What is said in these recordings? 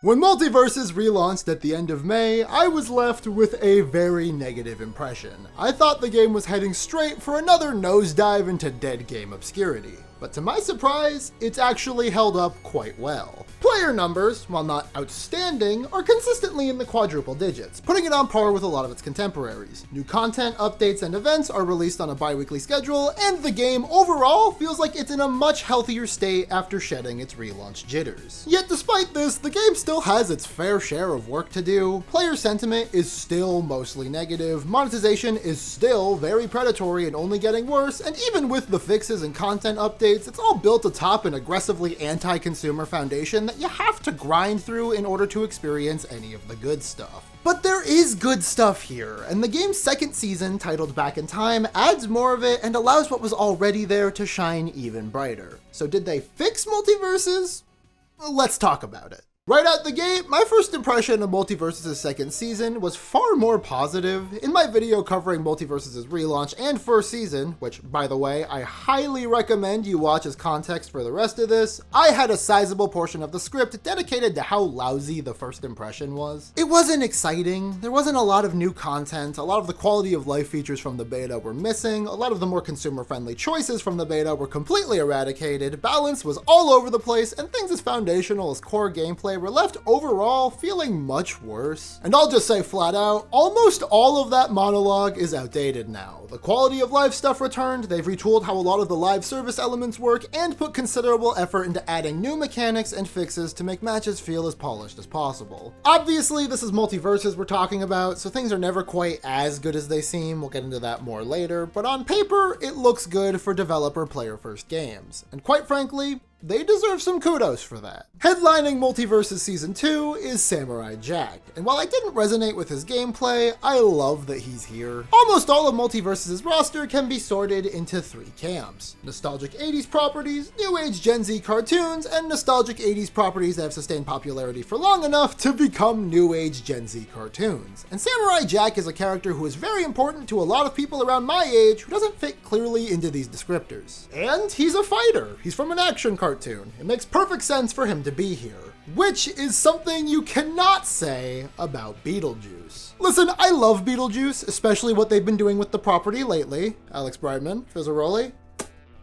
When Multiversus relaunched at the end of May, I was left with a very negative impression. I thought the game was heading straight for another nosedive into dead game obscurity. But to my surprise, it's actually held up quite well. Player numbers, while not outstanding, are consistently in the quadruple digits, putting it on par with a lot of its contemporaries. New content, updates, and events are released on a bi-weekly schedule, and the game overall feels like it's in a much healthier state after shedding its relaunch jitters. Yet despite this, the game still has its fair share of work to do. Player sentiment is still mostly negative, monetization is still very predatory and only getting worse, and even with the fixes and content updates, it's all built atop an aggressively anti-consumer foundation that you have to grind through in order to experience any of the good stuff. But there is good stuff here, and the game's second season, titled Back in Time, adds more of it and allows what was already there to shine even brighter. So did they fix Multiversus? Let's talk about it. Right out the gate, my first impression of Multiversus' second season was far more positive. In my video covering Multiversus' relaunch and first season, which, by the way, I highly recommend you watch as context for the rest of this, I had a sizable portion of the script dedicated to how lousy the first impression was. It wasn't exciting, there wasn't a lot of new content, a lot of the quality of life features from the beta were missing, a lot of the more consumer-friendly choices from the beta were completely eradicated, balance was all over the place, and things as foundational as core gameplay were left overall feeling much worse. And I'll just say flat out, almost all of that monologue is outdated now. The quality of life stuff returned, they've retooled how a lot of the live service elements work, and put considerable effort into adding new mechanics and fixes to make matches feel as polished as possible. Obviously, this is Multiversus we're talking about, so things are never quite as good as they seem, we'll get into that more later, but on paper, it looks good for developer player-first games. And quite frankly, they deserve some kudos for that. Headlining Multiversus Season 2 is Samurai Jack, and while I didn't resonate with his gameplay, I love that he's here. Almost all of Multiversus' roster can be sorted into three camps: nostalgic 80s properties, new age Gen Z cartoons, and nostalgic 80s properties that have sustained popularity for long enough to become new age Gen Z cartoons. And Samurai Jack is a character who is very important to a lot of people around my age who doesn't fit clearly into these descriptors. And he's a fighter. He's from an action cartoon. It makes perfect sense for him to be here, which is something you cannot say about Beetlejuice. Listen, I love Beetlejuice, especially what they've been doing with the property lately. Alex Brightman, Fizzaroli.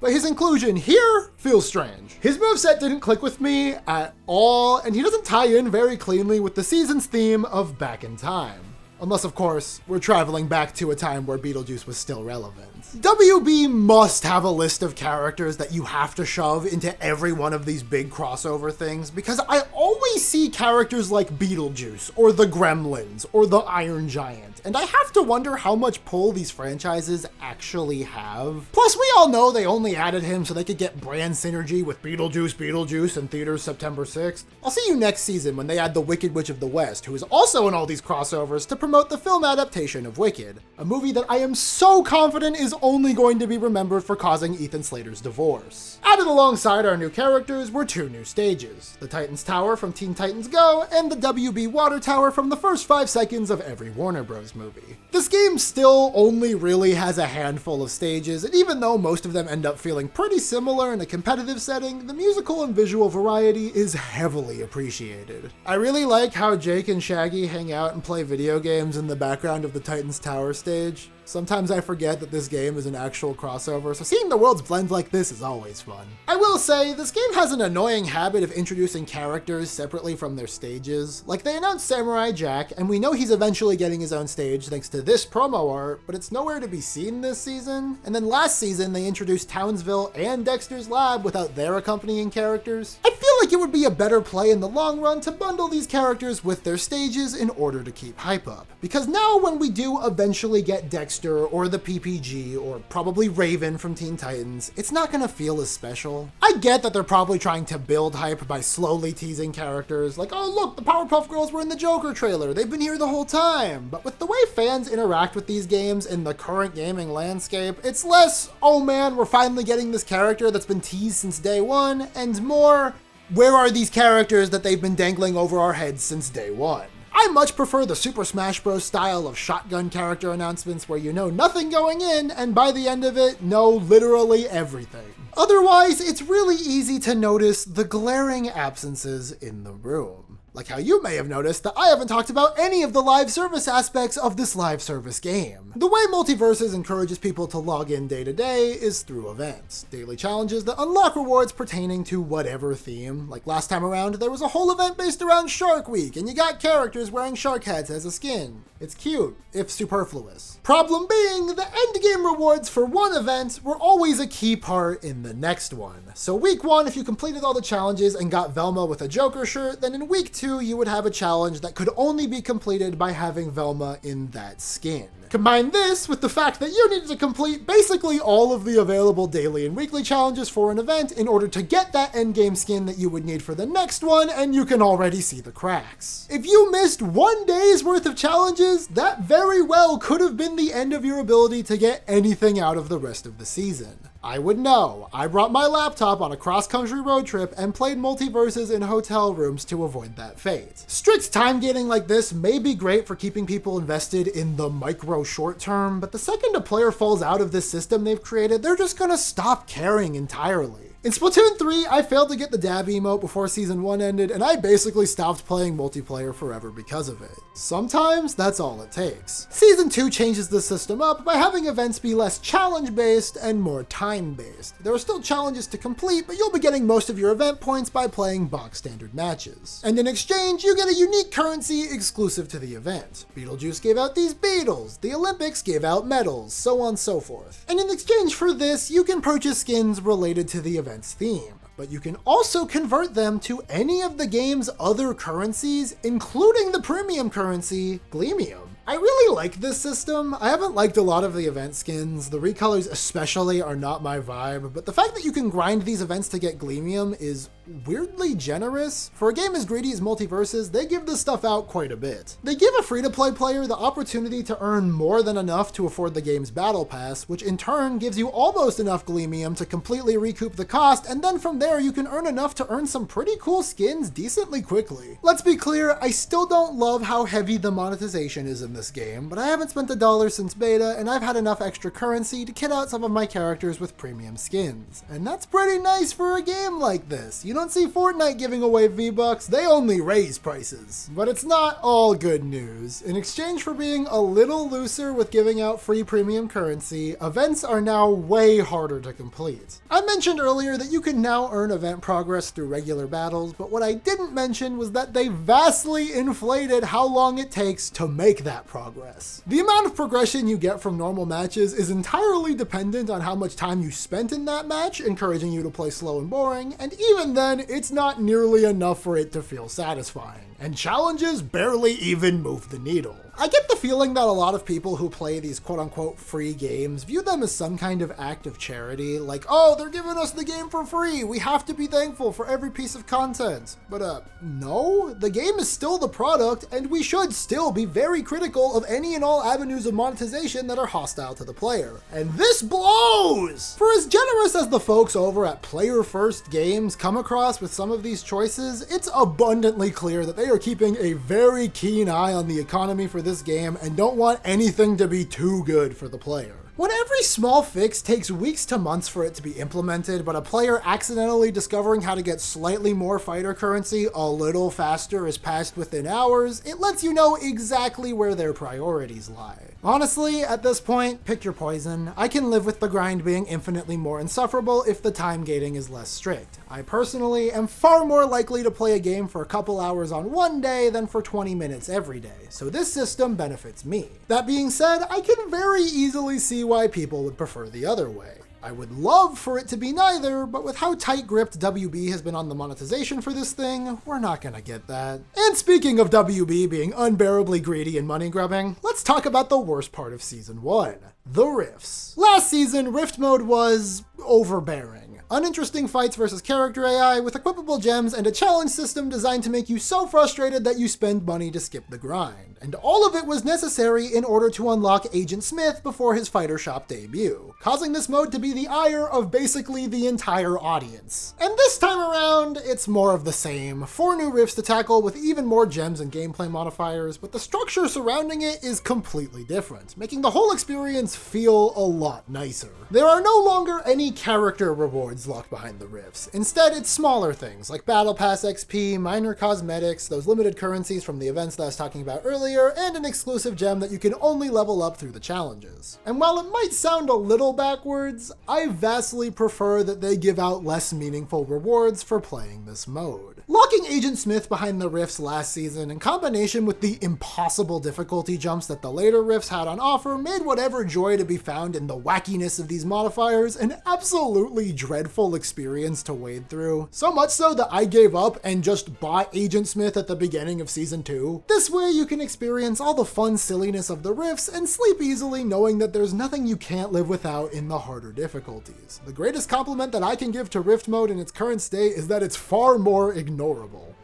But his inclusion here feels strange. His moveset didn't click with me at all, and he doesn't tie in very cleanly with the season's theme of Back in Time. Unless, of course, we're traveling back to a time where Beetlejuice was still relevant. WB must have a list of characters that you have to shove into every one of these big crossover things, because I always see characters like Beetlejuice, or the Gremlins, or the Iron Giant, and I have to wonder how much pull these franchises actually have. Plus, we all know they only added him so they could get brand synergy with Beetlejuice in theaters September 6th. I'll see you next season when they add the Wicked Witch of the West, who is also in all these crossovers, to promote the film adaptation of Wicked, a movie that I am so confident is only going to be remembered for causing Ethan Slater's divorce. Added alongside our new characters were two new stages: the Titans Tower from Teen Titans Go, and the WB Water Tower from the first 5 seconds of every Warner Bros. Movie. This game still only really has a handful of stages, and even though most of them end up feeling pretty similar in a competitive setting, the musical and visual variety is heavily appreciated. I really like how Jake and Shaggy hang out and play video games in the background of the Titans Tower stage. Sometimes I forget that this game is an actual crossover, so seeing the worlds blend like this is always fun. I will say, this game has an annoying habit of introducing characters separately from their stages. Like, they announced Samurai Jack, and we know he's eventually getting his own stage thanks to this promo art, but it's nowhere to be seen this season. And then last season, they introduced Townsville and Dexter's Lab without their accompanying characters. I feel like it would be a better play in the long run to bundle these characters with their stages in order to keep hype up. Because now when we do eventually get Dexter or the PPG or probably Raven from Teen Titans, it's not gonna feel as special. I get that they're probably trying to build hype by slowly teasing characters like, oh look, the Powerpuff Girls were in the Joker trailer, they've been here the whole time. But with the way fans interact with these games in the current gaming landscape, it's less, oh man, we're finally getting this character that's been teased since day one, and more, where are these characters that they've been dangling over our heads since day one? I much prefer the Super Smash Bros. Style of shotgun character announcements where you know nothing going in, and by the end of it, know literally everything. Otherwise, it's really easy to notice the glaring absences in the room. Like how you may have noticed that I haven't talked about any of the live service aspects of this live service game. The way Multiversus encourages people to log in day to day is through events, daily challenges that unlock rewards pertaining to whatever theme. Like last time around, there was a whole event based around Shark Week, and you got characters wearing shark heads as a skin. It's cute, if superfluous. Problem being, the endgame rewards for one event were always a key part in the next one. So week 1, if you completed all the challenges and got Velma with a Joker shirt, then in week 2 you would have a challenge that could only be completed by having Velma in that skin. Combine this with the fact that you needed to complete basically all of the available daily and weekly challenges for an event in order to get that endgame skin that you would need for the next one, and you can already see the cracks. If you missed 1 day's worth of challenges, that very well could have been the end of your ability to get anything out of the rest of the season. I would know. I brought my laptop on a cross-country road trip and played Multiversus in hotel rooms to avoid that fate. Strict time gating like this may be great for keeping people invested in the micro short term, but the second a player falls out of this system they've created, they're just gonna stop caring entirely. In Splatoon 3, I failed to get the dab emote before Season 1 ended, and I basically stopped playing multiplayer forever because of it. Sometimes that's all it takes. Season 2 changes the system up by having events be less challenge-based and more time-based. There are still challenges to complete, but you'll be getting most of your event points by playing box standard matches. And in exchange, you get a unique currency exclusive to the event. Beetlejuice gave out these beetles, the Olympics gave out medals, so on and so forth. And in exchange for this, you can purchase skins related to the event's theme. But you can also convert them to any of the game's other currencies, including the premium currency, Gleamium. I really like this system. I haven't liked a lot of the event skins. The recolors especially are not my vibe, but the fact that you can grind these events to get Gleamium is weirdly generous. For a game as greedy as Multiversus, they give this stuff out quite a bit. They give a free-to-play player the opportunity to earn more than enough to afford the game's battle pass, which in turn gives you almost enough Gleamium to completely recoup the cost, and then from there you can earn enough to earn some pretty cool skins decently quickly. Let's be clear, I still don't love how heavy the monetization is in this game, but I haven't spent $1 since beta, and I've had enough extra currency to kit out some of my characters with premium skins. And that's pretty nice for a game like this. You don't see Fortnite giving away V-Bucks, they only raise prices. But it's not all good news. In exchange for being a little looser with giving out free premium currency, events are now way harder to complete. I mentioned earlier that you can now earn event progress through regular battles, but what I didn't mention was that they vastly inflated how long it takes to make that progress. The amount of progression you get from normal matches is entirely dependent on how much time you spent in that match, encouraging you to play slow and boring, and even then, it's not nearly enough for it to feel satisfying. And challenges barely even move the needle. I get the feeling that a lot of people who play these quote-unquote free games view them as some kind of act of charity, like, oh, they're giving us the game for free, we have to be thankful for every piece of content. But no, the game is still the product, and we should still be very critical of any and all avenues of monetization that are hostile to the player. And this blows! For as generous as the folks over at Player First Games come across with some of these choices, it's abundantly clear that they are keeping a very keen eye on the economy for this game and don't want anything to be too good for the player. When every small fix takes weeks to months for it to be implemented, but a player accidentally discovering how to get slightly more fighter currency a little faster is passed within hours, it lets you know exactly where their priorities lie. Honestly, at this point, pick your poison. I can live with the grind being infinitely more insufferable if the time gating is less strict. I personally am far more likely to play a game for a couple hours on one day than for 20 minutes every day, so this system benefits me. That being said, I can very easily see why people would prefer the other way. I would love for it to be neither, but with how tight-gripped WB has been on the monetization for this thing, we're not gonna get that. And speaking of WB being unbearably greedy and money-grubbing, let's talk about the worst part of Season 1, the Rifts. Last season, Rift mode was overbearing. Uninteresting fights versus character AI with equipable gems and a challenge system designed to make you so frustrated that you spend money to skip the grind. And all of it was necessary in order to unlock Agent Smith before his fighter shop debut, causing this mode to be the ire of basically the entire audience. And this time around, it's more of the same. 4 new rifts to tackle with even more gems and gameplay modifiers, but the structure surrounding it is completely different, making the whole experience feel a lot nicer. There are no longer any character rewards rewards locked behind the rifts. Instead, it's smaller things like Battle Pass XP, minor cosmetics, those limited currencies from the events that I was talking about earlier, and an exclusive gem that you can only level up through the challenges. And while it might sound a little backwards, I vastly prefer that they give out less meaningful rewards for playing this mode. Locking Agent Smith behind the rifts last season, in combination with the impossible difficulty jumps that the later rifts had on offer, made whatever joy to be found in the wackiness of these modifiers an absolutely dreadful experience to wade through. So much so that I gave up and just bought Agent Smith at the beginning of Season 2. This way you can experience all the fun silliness of the rifts and sleep easily knowing that there's nothing you can't live without in the harder difficulties. The greatest compliment that I can give to Rift mode in its current state is that it's far more ignorable.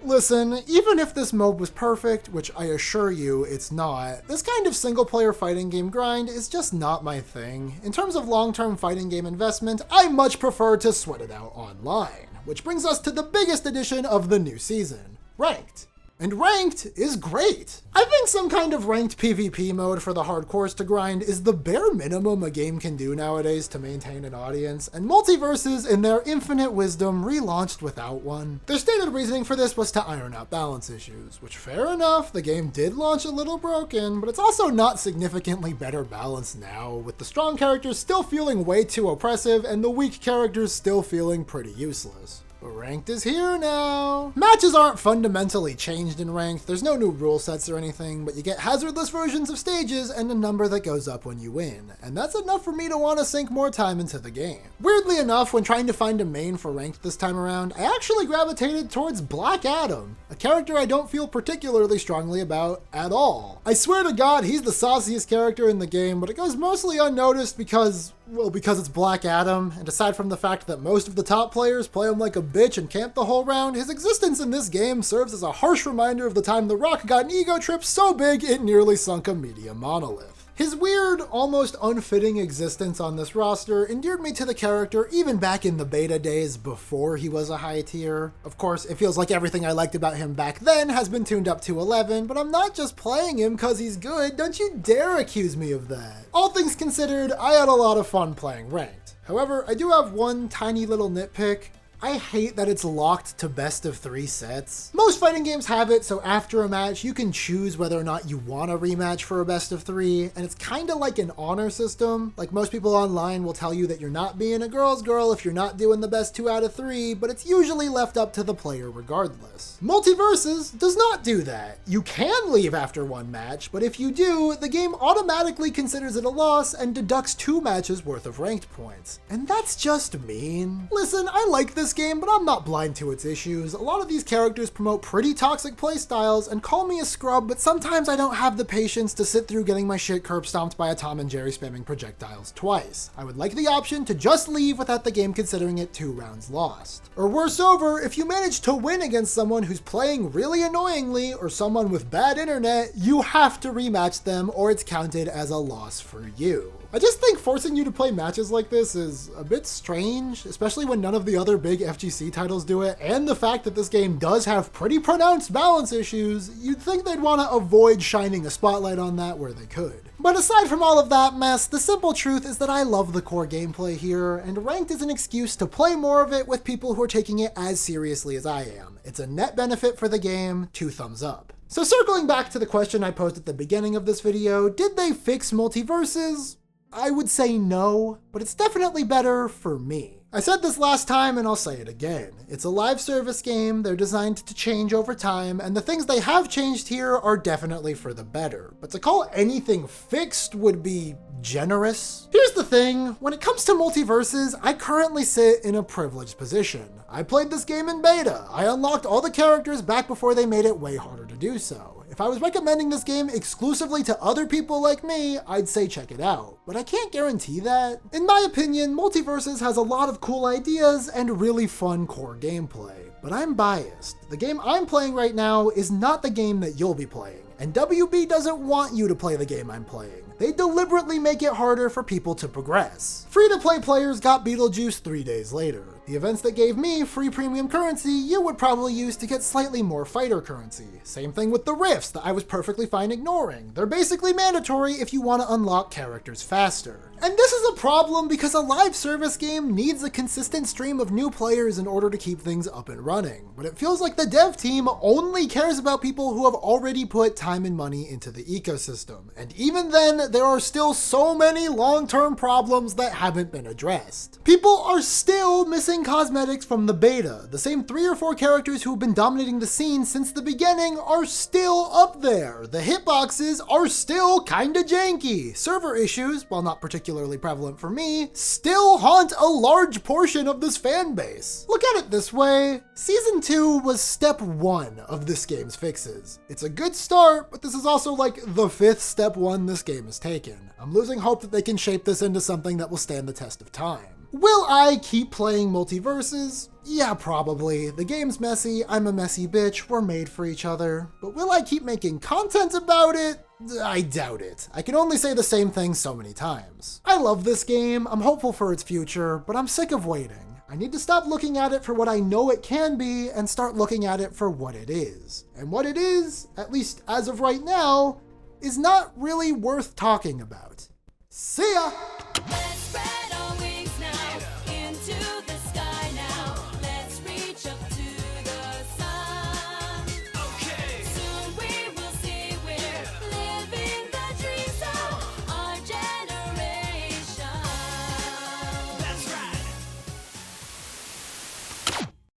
Listen, even if this mode was perfect, which I assure you it's not, this kind of single-player fighting game grind is just not my thing. In terms of long-term fighting game investment, I much prefer to sweat it out online. Which brings us to the biggest addition of the new season, Ranked. And Ranked is great! I think some kind of ranked PvP mode for the hardcores to grind is the bare minimum a game can do nowadays to maintain an audience, and Multiversus, in their infinite wisdom, relaunched without one. Their stated reasoning for this was to iron out balance issues, which fair enough, the game did launch a little broken, but it's also not significantly better balanced now, with the strong characters still feeling way too oppressive and the weak characters still feeling pretty useless. But Ranked is here now. Matches aren't fundamentally changed in Ranked, there's no new rule sets or anything, but you get hazardless versions of stages and a number that goes up when you win, and that's enough for me to want to sink more time into the game. Weirdly enough, when trying to find a main for Ranked this time around, I actually gravitated towards Black Adam, a character I don't feel particularly strongly about at all. I swear to God, he's the sauciest character in the game, but it goes mostly unnoticed because it's Black Adam, and aside from the fact that most of the top players play him like a bitch and camp the whole round, his existence in this game serves as a harsh reminder of the time The Rock got an ego trip so big it nearly sunk a media monolith. His weird, almost unfitting existence on this roster endeared me to the character even back in the beta days before he was a high tier. Of course, it feels like everything I liked about him back then has been tuned up to 11, but I'm not just playing him cause he's good, don't you dare accuse me of that. All things considered, I had a lot of fun playing Ranked. However, I do have one tiny little nitpick. I hate that it's locked to best of 3 sets. Most fighting games have it, so after a match, you can choose whether or not you want a rematch for a best of 3, and it's kinda like an honor system. Like most people online will tell you that you're not being a girl's girl if you're not doing the best 2 out of 3, but it's usually left up to the player regardless. Multiversus does not do that. You can leave after 1 match, but if you do, the game automatically considers it a loss and deducts 2 matches worth of ranked points. And that's just mean. Listen, I like this game, but I'm not blind to its issues. A lot of these characters promote pretty toxic playstyles, and call me a scrub, but sometimes I don't have the patience to sit through getting my shit curb stomped by a Tom and Jerry spamming projectiles twice. I would like the option to just leave without the game considering it 2 rounds lost. Or worse over, if you manage to win against someone who's playing really annoyingly, or someone with bad internet, you have to rematch them or it's counted as a loss for you. I just think forcing you to play matches like this is a bit strange, especially when none of the other big FGC titles do it, and the fact that this game does have pretty pronounced balance issues, you'd think they'd want to avoid shining a spotlight on that where they could. But aside from all of that mess, the simple truth is that I love the core gameplay here, and Ranked is an excuse to play more of it with people who are taking it as seriously as I am. It's a net benefit for the game, 2 thumbs up. So circling back to the question I posed at the beginning of this video, did they fix Multiversus? I would say no, but it's definitely better for me. I said this last time and I'll say it again. It's a live service game, they're designed to change over time, and the things they have changed here are definitely for the better. But to call anything fixed would be generous. Here's the thing, when it comes to Multiversus, I currently sit in a privileged position. I played this game in beta. I unlocked all the characters back before they made it way harder to do so. If I was recommending this game exclusively to other people like me, I'd say check it out. But I can't guarantee that. In my opinion, Multiversus has a lot of cool ideas and really fun core gameplay. But I'm biased. The game I'm playing right now is not the game that you'll be playing. And WB doesn't want you to play the game I'm playing. They deliberately make it harder for people to progress. Free-to-play players got Beetlejuice 3 days later. The events that gave me free premium currency you would probably use to get slightly more fighter currency. Same thing with the rifts that I was perfectly fine ignoring. They're basically mandatory if you want to unlock characters faster. And this is a problem because a live service game needs a consistent stream of new players in order to keep things up and running. But it feels like the dev team only cares about people who have already put time and money into the ecosystem. And even then, there are still so many long-term problems that haven't been addressed. People are still missing cosmetics from the beta. The same 3 or 4 characters who have been dominating the scene since the beginning are still up there. The hitboxes are still kinda janky. Server issues, while not particularly prevalent for me, still haunt a large portion of this fan base. Look at it this way, Season 2 was step 1 of this game's fixes. It's a good start, but this is also like the 5th step 1 this game has taken. I'm losing hope that they can shape this into something that will stand the test of time. Will I keep playing Multiversus? Yeah, probably. The game's messy, I'm a messy bitch, we're made for each other. But will I keep making content about it? I doubt it. I can only say the same thing so many times. I love this game, I'm hopeful for its future, but I'm sick of waiting. I need to stop looking at it for what I know it can be and start looking at it for what it is. And what it is, at least as of right now, is not really worth talking about. See ya!